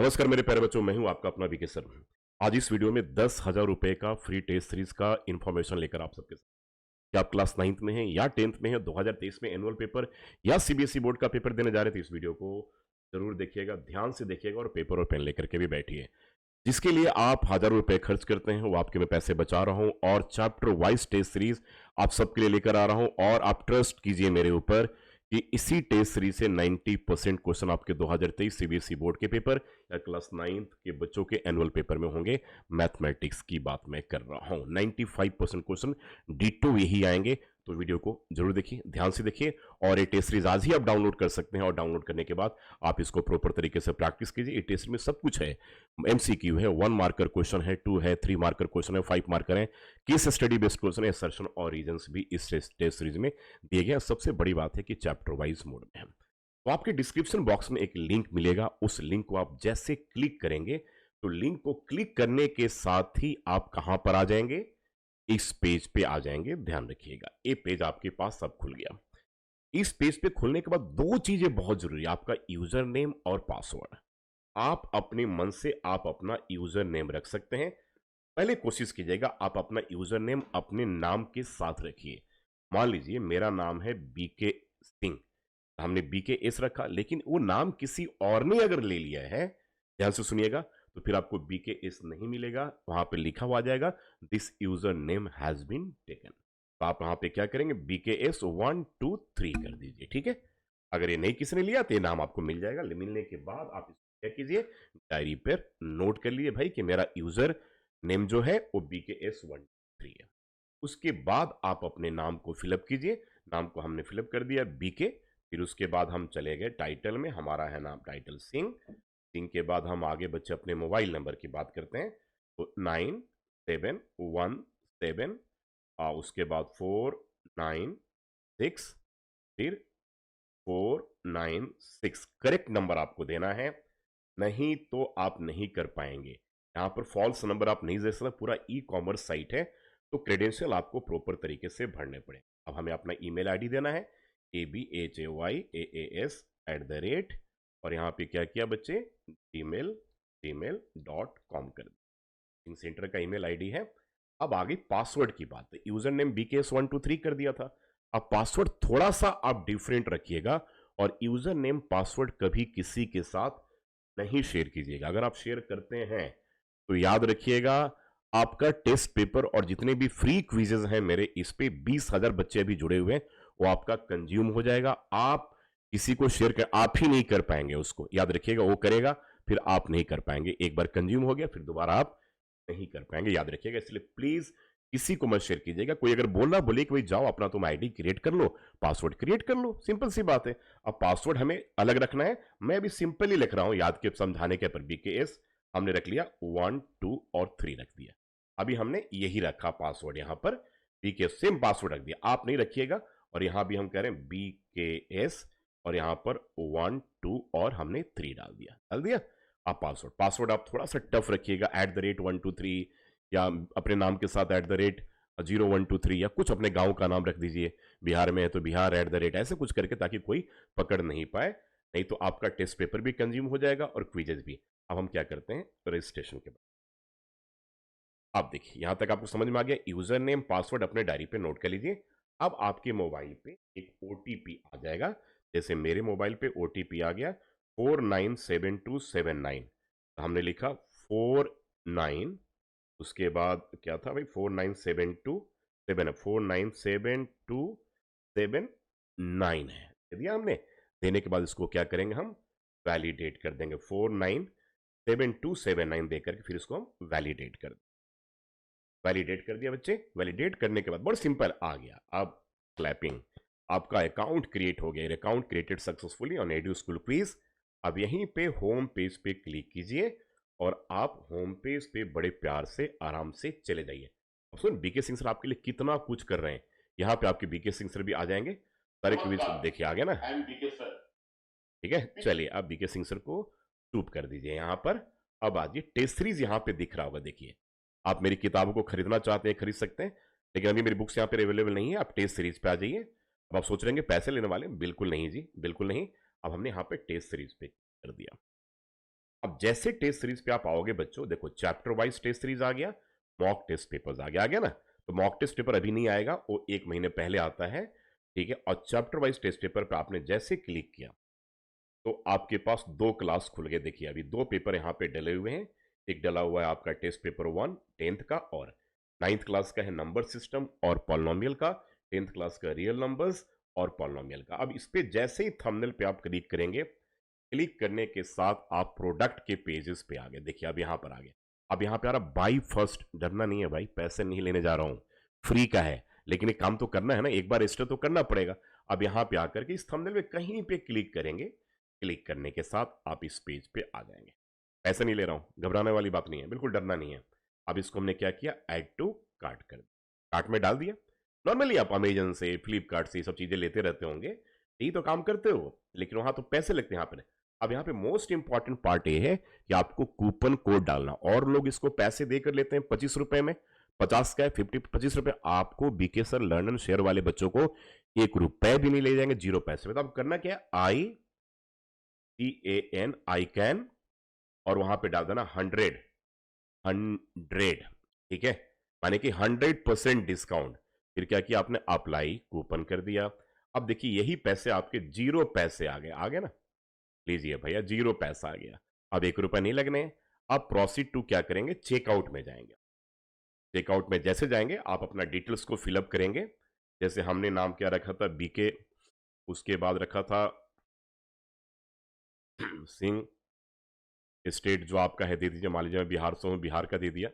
नमस्कार मेरे प्यारे बच्चों, मैं हूं आपका अपना बीके सर। आज इस वीडियो में 10,000 रुपए का फ्री टेस्ट सीरीज का इंफॉर्मेशन लेकर आप सबके साथ। क्या आप क्लास 9th में हैं या 10th में हैं, 2023 में एनुअल पेपर या सीबीएसई बोर्ड का पेपर देने जा रहे थे, इस वीडियो को जरूर देखिएगा, ध्यान से देखिएगा और पेपर और पेन लेकर के भी बैठिए। जिसके लिए आप हजारों रुपए खर्च करते हैं वो आपके मैं पैसे बचा रहा हूं और चैप्टर वाइज टेस्ट सीरीज आप सबके लिए लेकर आ रहा हूं। और आप ट्रस्ट कीजिए मेरे ऊपर कि इसी टेस्ट सीरीज से 90% क्वेश्चन आपके 2023 सीबीएसई बोर्ड के पेपर या क्लास 9th के बच्चों के एनुअल पेपर में होंगे। मैथमेटिक्स की बात मैं कर रहा हूं। 95% क्वेश्चन डिट्टो यही आएंगे, तो वीडियो को जरूर देखिए, ध्यान से देखिए। और ये टेस्ट सीरीज आज ही आप डाउनलोड कर सकते हैं और डाउनलोड करने के बाद आप इसको प्रॉपर तरीके से प्रैक्टिस कीजिए। ये टेस्ट में सब कुछ है, एमसीक्यू है, 1 मार्कर क्वेश्चन है, 2 है, 3 मार्कर क्वेश्चन है, 5 मार्कर है, केस स्टडी बेस्ड क्वेश्चन है, असर्शन और रीजंस भी इस टेस्ट सीरीज में दिए गए हैं। सबसे बड़ी बात है कि चैप्टर वाइज मोड में है। तो आपके डिस्क्रिप्शन बॉक्स में एक लिंक मिलेगा, उस लिंक को आप जैसे क्लिक करेंगे तो लिंक को क्लिक करने के साथ ही आप कहां पर आ जाएंगे, इस पेज पे आ जाएंगे। ध्यान रखिएगा, ये पेज आपके पास सब खुल गया। इस पेज पे खुलने के बाद दो चीजें बहुत जरूरी है, आपका यूजर नेम और पासवर्ड। आप अपने मन से आप अपना यूजर नेम रख सकते हैं। पहले कोशिश कीजिएगा आप अपना यूजर नेम अपने नाम के साथ रखिए। मान लीजिए मेरा नाम है बीके सिंह, हमने बीके एस रखा, लेकिन वो नाम किसी और ने अगर ले लिया है, ध्यान से सुनिएगा, तो फिर आपको बीके एस नहीं मिलेगा। वहां पे लिखा हुआ जाएगा this user name has been taken. तो आप वहां पे क्या करेंगे, बीके एस 1 2 3 कर दीजिए, ठीक है। अगर ये नहीं किसी ने लिया तो ये नाम आपको मिल जाएगा। मिलने के बाद आप इसको क्या कीजिए, डायरी पर नोट कर लीजिए भाई कि मेरा यूजर नेम जो है वो बीके एस 1 3 है। उसके बाद आप अपने नाम को फिलअप कीजिए। नाम को हमने फिलअप कर दिया बीके। फिर उसके बाद हम चले गए टाइटल में, हमारा है नाम टाइटल सिंह। सिंह के बाद हम आगे बच्चे अपने मोबाइल नंबर की बात करते हैं, तो 9717, उसके बाद 496, फिर 496 करेक्ट नंबर आपको देना है, नहीं तो आप नहीं कर पाएंगे। यहां पर फॉल्स नंबर आप नहीं दे सकते, पूरा ई कॉमर्स साइट है, तो क्रेडेंशियल आपको प्रॉपर तरीके से भरने पड़े। अब हमें अपना ईमेल आईडी देना है, abhayaas@, और यहाँ पे क्या किया बच्चे, gmail.com कर दिया। सेंटर का ईमेल आईडी है। अब आगे पासवर्ड की बात है। यूजर नेम bks123 कर दिया था, अब पासवर्ड थोड़ा सा आप डिफरेंट रखिएगा। और यूजर नेम पासवर्ड कभी किसी के साथ नहीं शेयर कीजिएगा। अगर आप शेयर करते हैं तो याद रखिएगा आपका टेस्ट पेपर और जितने भी फ्री क्विजेज हैं मेरे, इस पे 20,000 बच्चे अभी जुड़े हुए हैं, वो आपका कंज्यूम हो जाएगा। आप किसी को शेयर कर, आप ही नहीं कर पाएंगे उसको, याद रखिएगा, वो करेगा फिर आप नहीं कर पाएंगे। एक बार कंज्यूम हो गया फिर दोबारा आप नहीं कर पाएंगे, याद रखिएगा। इसलिए प्लीज किसी को मत शेयर कीजिएगा। कोई अगर बोलना बोले कि भाई जाओ अपना तुम आईडी क्रिएट कर लो, पासवर्ड क्रिएट कर लो, सिंपल सी बात है। अब पासवर्ड हमें अलग रखना है, मैं अभी सिंपल ही लिख रहा हूं याद के समझाने के पर। बीकेएस हमने रख लिया, 1 2 और 3 रख दिया। अभी हमने यही रखा पासवर्ड, यहां पर बीकेएस सेम पासवर्ड रख दिया, आप नहीं रखिएगा। और यहां भी हम कह रहे हैं बीकेएस और यहां पर 1 2 और हमने 3 डाल दिया। आप पासवर्ड आप थोड़ा सा टफ रखिएगा, @123 या अपने नाम के साथ @0123 या कुछ अपने गांव का नाम रख दीजिए। बिहार में है तो बिहार @ ऐसे कुछ करके, ताकि कोई पकड़ नहीं पाए, नहीं तो आपका टेस्ट पेपर भी कंज्यूम हो जाएगा और क्विजेज भी। अब हम क्या करते हैं, रजिस्ट्रेशन के बाद आप देखिए यहां तक आपको समझ में आ गया। यूजर नेम पासवर्ड अपने डायरी पे नोट कर लीजिए। अब आपके मोबाइल पे एक ओटीपी आ जाएगा, जैसे मेरे मोबाइल पे ओटीपी आ गया 497279। हमने लिखा 49, उसके बाद क्या था भाई, 497279 है, दे दिया हमने। देने के बाद इसको क्या करेंगे, हम वैलिडेट कर देंगे। 497279 देकर के फिर इसको हम वैलिडेट कर देंगे। वैलिडेट कर दिया बच्चे। वैलिडेट करने के बाद बहुत सिंपल आ गया। अब क्लैपिंग, आपका अकाउंट क्रिएट हो गया, account created successfully on edu school quiz. अब यहीं पे होम पेज पे क्लिक कीजिए और आप होम पेज पे बड़े प्यार से आराम से चले जाइए। अब सुन, बीके सिंह सर आपके लिए कितना कुछ कर रहे हैं। यहाँ पे आपके बीके सिंह सर भी आ जाएंगे, सारे क्विज देखिए आ गया ना, ठीक है। चलिए अब बीके सिंह सर को चूप कर दीजिए यहाँ पर। अब आइए टेस्ट सीरीज यहाँ पे दिख रहा होगा, देखिए। आप मेरी किताबों को खरीदना चाहते हैं खरीद सकते हैं, लेकिन अभी मेरी बुक्स यहाँ पे अवेलेबल नहीं है। आप टेस्ट सीरीज पे आ जाइए। अब आप सोच रहे हैं पैसे लेने वाले, बिल्कुल नहीं जी, बिल्कुल नहीं। अब हमने यहाँ पे टेस्ट सीरीज पे कर दिया। अब जैसे टेस्ट सीरीज पे आप आओगे बच्चों, देखो चैप्टर वाइज टेस्ट सीरीज आ गया, मॉक टेस्ट पेपर्स आ गया ना। तो मॉक टेस्ट पेपर अभी नहीं आएगा, वो 1 महीने पहले आता है, ठीक है। और चैप्टर वाइज टेस्ट पेपर पे आपने जैसे क्लिक किया तो आपके पास 2 क्लास खुल गए। देखिए अभी 2 पेपर यहाँ पे डले हुए हैं। एक डला हुआ है आपका टेस्ट पेपर 1 10th का, और 9th क्लास का है नंबर सिस्टम और पॉलिनोमियल का, 10th क्लास का रियल नंबर्स और पॉलिनोमियल का। अब इस पे जैसे ही थंबनेल पे आप क्लिक करेंगे, क्लिक करने के साथ आप प्रोडक्ट के पेजेस पे आ गए। देखिए अब यहाँ पर आ गए। अब यहाँ पे आ रहा बाई फर्स्ट, डरना नहीं है भाई, पैसे नहीं लेने जा रहा हूँ, फ्री का है, लेकिन एक काम तो करना है ना, एक बार रजिस्टर तो करना पड़ेगा। अब यहाँ पे आकर के इस थंबनेल में कहीं पे क्लिक करेंगे, क्लिक करने के साथ आप इस पेज पे आ जाएंगे। पैसे नहीं ले रहा हूँ, घबराने वाली बात नहीं है, बिल्कुल डरना नहीं है। अब इसको हमने क्या किया, ऐड टू कार्ट कर दिया, कार्ट में डाल दिया। नॉर्मली आप अमेजन से, फ्लिपकार्ट से ये सब चीजें लेते रहते होंगे, यही तो काम करते हो, लेकिन वहां तो पैसे लगते हैं यहाँ पे। अब यहाँ पे मोस्ट इंपॉर्टेंट पार्ट ये है कि आपको कूपन कोड डालना। और लोग इसको पैसे देकर लेते हैं 25 रुपए में, 50 का है 25 रुपए। आपको BK sir learn and share वाले बच्चों को 1 रुपए भी नहीं ले जाएंगे, 0 पैसे में। तो आप करना क्या है, CAN आई कैन, और वहां पे डाल देना 100, ठीक है, माने कि 100% डिस्काउंट। फिर क्या किया आपने, अप्लाई कूपन कर दिया। अब देखिए यही पैसे आपके 0 पैसे आ गए ना, लीजिए भैया 0 पैसा आ गया। अब 1 रुपया नहीं लगने हैं। अब प्रोसीड टू क्या करेंगे, चेकआउट में जाएंगे। चेकआउट में जैसे जाएंगे आप अपना डिटेल्स को फिलअप करेंगे। जैसे हमने नाम क्या रखा था, बीके, उसके बाद रखा था सिंह, स्टेट जो आपका है दे दीजिए, मान लीजिए मैं बिहार से हूँ, बिहार का दे दिया।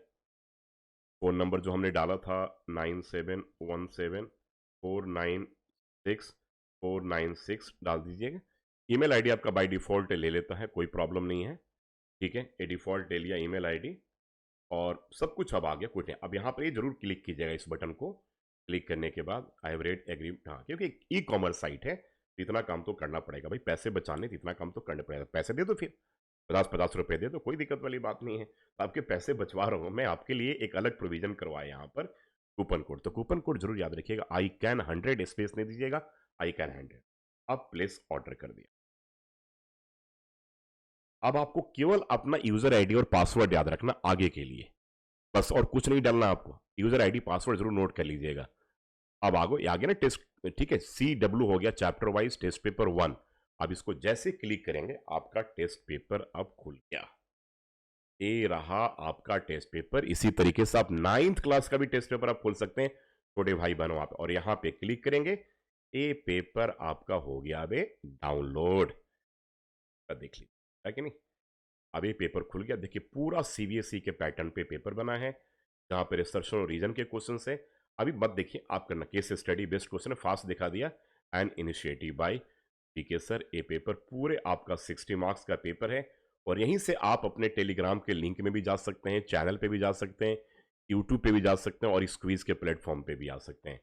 फ़ोन नंबर जो हमने डाला था 9717496496 डाल दीजिएगा। ईमेल आईडी आपका बाय डिफ़ॉल्ट ले लेता है, कोई प्रॉब्लम नहीं है, ठीक है। ये डिफ़ॉल्ट ले लिया ईमेल आईडी, और सब कुछ अब आ गया, कुछ नहीं। अब यहाँ पर ये जरूर क्लिक कीजिएगा इस बटन को। क्लिक करने के बाद आई हैव रेड एग्री, हाँ, क्योंकि ई कॉमर्स साइट है, तो इतना काम तो करना पड़ेगा भाई, पैसे बचाने तो इतना काम तो करना पड़ेगा। पैसे दे दो, फिर 50-50 रुपए दे दो, कोई दिक्कत वाली बात नहीं है। तो आपके पैसे बचवा रहा हूँ मैं, आपके लिए एक अलग प्रोविजन करवाया यहाँ पर, कूपन कोड। तो कूपन कोड जरूर याद रखिएगा, आई कैन 100, स्पेस नहीं दीजिएगा, आई कैन 100। अब प्लेस ऑर्डर कर दिया। अब आपको केवल अपना यूजर आईडी और पासवर्ड याद रखना आगे के लिए, बस, और कुछ नहीं डालना आपको। यूजर आईडी पासवर्ड जरूर नोट कर लीजिएगा। अब आगे ना टेस्ट, ठीक है, CW हो गया चैप्टर वाइज टेस्ट पेपर 1। अब इसको जैसे क्लिक करेंगे आपका टेस्ट पेपर अब खुल गया। ये रहा आपका टेस्ट पेपर। इसी तरीके से आप 9th क्लास का भी टेस्ट पेपर आप खोल सकते हैं, छोटे भाई बहनों आप, और यहां पे क्लिक करेंगे, ये पेपर आपका हो गया अबे डाउनलोड। देख लीजिए, है कि नहीं। अब ये पेपर खुल गया। देखिए पूरा CBSE के पैटर्न पे पेपर बना है, जहां पे रिसर्च और रीजन के क्वेश्चन है। अभी मत देखिए, आप करना केस स्टडी बेस्ड क्वेश्चन है, फास्ट दिखा दिया, and initiative by PK sir. ये पेपर पूरे आपका 60 मार्क्स का पेपर है, और यहीं से आप अपने टेलीग्राम के लिंक में भी जा सकते हैं, चैनल पे भी जा सकते हैं, यूट्यूब पे भी जा सकते हैं, और इस क्विज के प्लेटफॉर्म पे भी आ सकते हैं।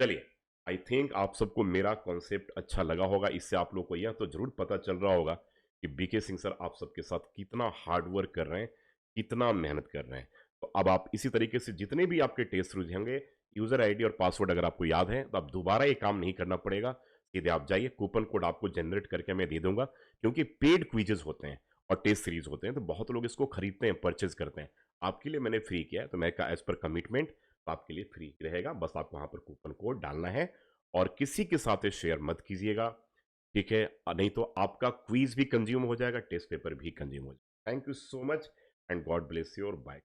चलिए, आई थिंक आप सबको मेरा कॉन्सेप्ट अच्छा लगा होगा। इससे आप लोग को यह तो जरूर पता चल रहा होगा कि बीके सिंह सर आप सबके साथ कितना हार्ड वर्क कर रहे हैं, कितना मेहनत कर रहे हैं। तो अब आप इसी तरीके से जितने भी आपके टेस्ट होंगे, यूजर आईडी और पासवर्ड अगर आपको याद है, तो आप दोबारा ये काम नहीं करना पड़ेगा। सीधे आप जाइए, कूपन कोड आपको जनरेट करके मैं दे दूंगा, क्योंकि पेड क्विजेज होते हैं और टेस्ट सीरीज होते हैं, तो बहुत लोग इसको खरीदते हैं, परचेज करते हैं। आपके लिए मैंने फ्री किया है, तो मैं एज पर कमिटमेंट तो आपके लिए फ्री रहेगा। बस आपको वहां पर कूपन कोड डालना है, और किसी के साथ शेयर मत कीजिएगा, ठीक है, नहीं तो आपका क्विज भी कंज्यूम हो जाएगा, टेस्ट पेपर भी कंज्यूम हो जाएगा। Thank you so much, and God bless you और बाय।